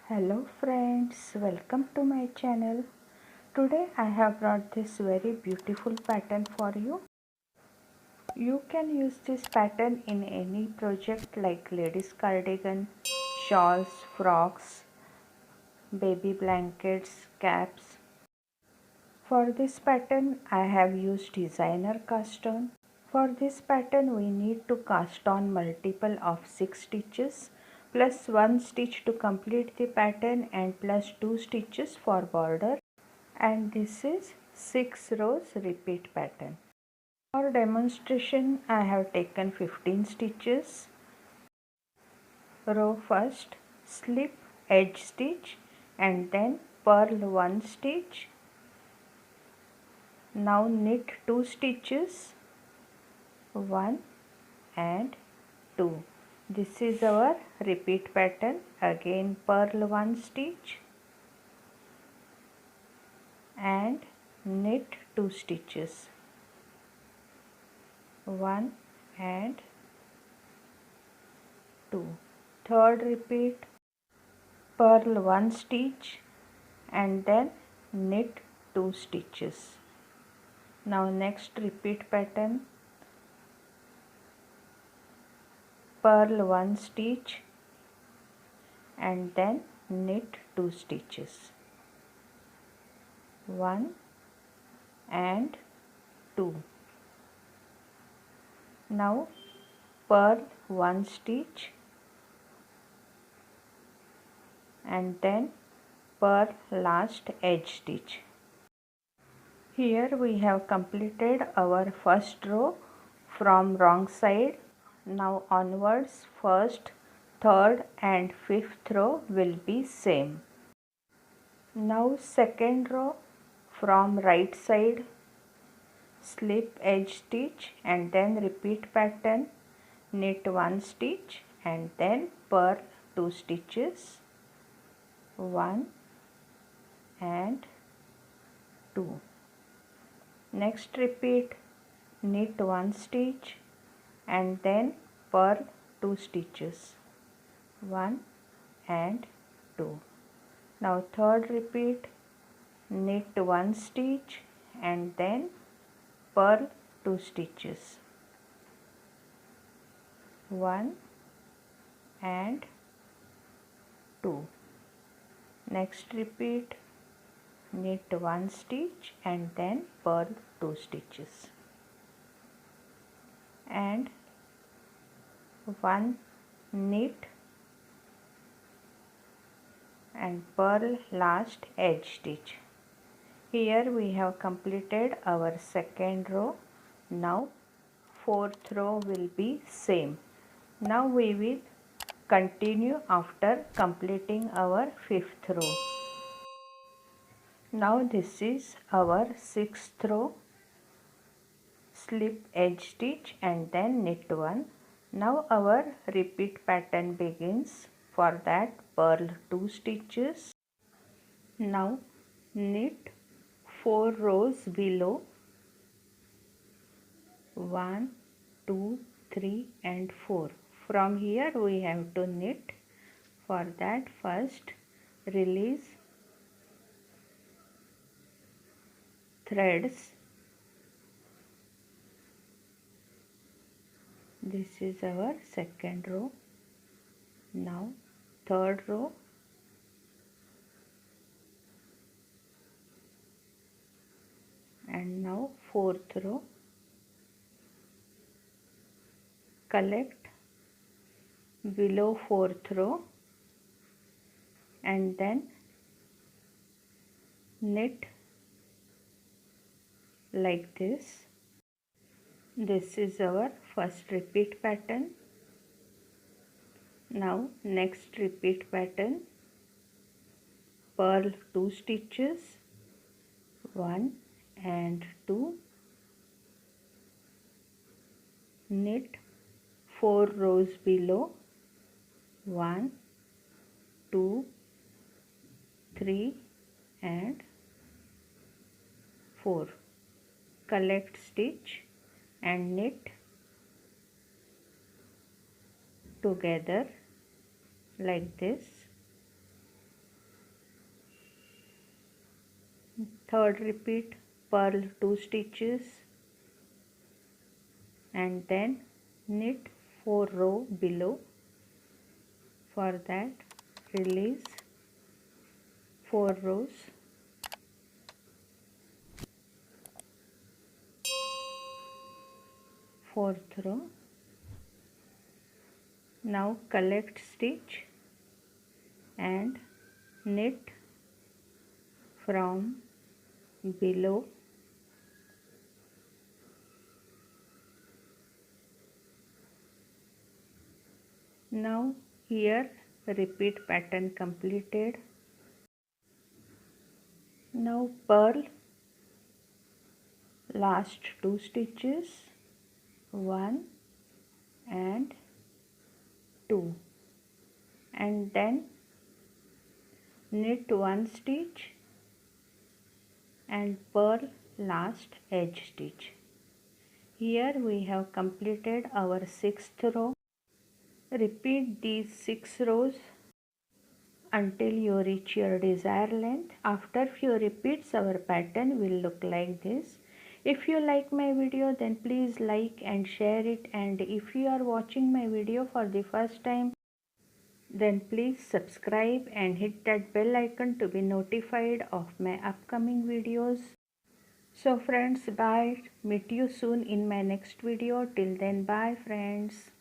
Hello friends, welcome to my channel. Today I have brought this very beautiful pattern for you. You can use this pattern in any project like ladies cardigan, shawls, frocks, baby blankets, caps. For this pattern I have used designer cast on. For this pattern we need to cast on multiple of 6 stitches plus 1 stitch to complete the pattern and plus 2 stitches for border, and this is 6 rows repeat pattern. For demonstration I have taken 15 stitches. Row first, slip edge stitch and then purl 1 stitch. Now knit 2 stitches, 1 and 2. This is our repeat pattern. Again purl 1 stitch and knit 2 stitches, 1 and 2. Third repeat, purl 1 stitch and then knit 2 stitches. Now next repeat pattern, purl 1 stitch and then knit 2 stitches, 1 and 2. Now purl 1 stitch and then purl last edge stitch. Here we have completed our first row from wrong side. Now onwards first, third and fifth row will be same. Now second row from right side, slip edge stitch and then repeat pattern, knit 1 stitch and then purl 2 stitches, 1 and 2. Next repeat, knit 1 stitch and then purl 2 stitches, 1 and 2. Now third repeat, knit 1 stitch and then purl 2 stitches, 1 and 2. Next repeat, knit 1 stitch and then purl 2 stitches and 1 knit and purl last edge stitch. Here we have completed our second row. Now fourth row will be same. Now we will continue after completing our fifth row. Now this is our sixth row, slip edge stitch and then knit 1. Now our repeat pattern begins. For that purl 2 stitches. Now knit 4 rows below, 1, 2, 3 and 4. From here we have to knit. For that first release threads. This is our second row. Now third row, and now fourth row. Collect below fourth row and then knit like this. This is our first repeat pattern. Now next repeat pattern, purl 2 stitches, 1 and 2, knit 4 rows below, 1, 2, 3 and 4. Collect stitch and knit together like this. Third repeat, purl 2 stitches and then knit 4 row below. For that, release 4 rows. Fourth row. Now collect stitch and knit from below. Now here repeat pattern completed. Now purl last 2 stitches, 1 and 2, and then knit 1 stitch and purl last edge stitch. Here we have completed our 6th row. Repeat these 6 rows until you reach your desired length. After few repeats, our pattern will look like this. If you like my video, then please like and share it, and if you are watching my video for the first time, then please subscribe and hit that bell icon to be notified of my upcoming videos. So friends, bye. Meet you soon in my next video. Till then, bye friends.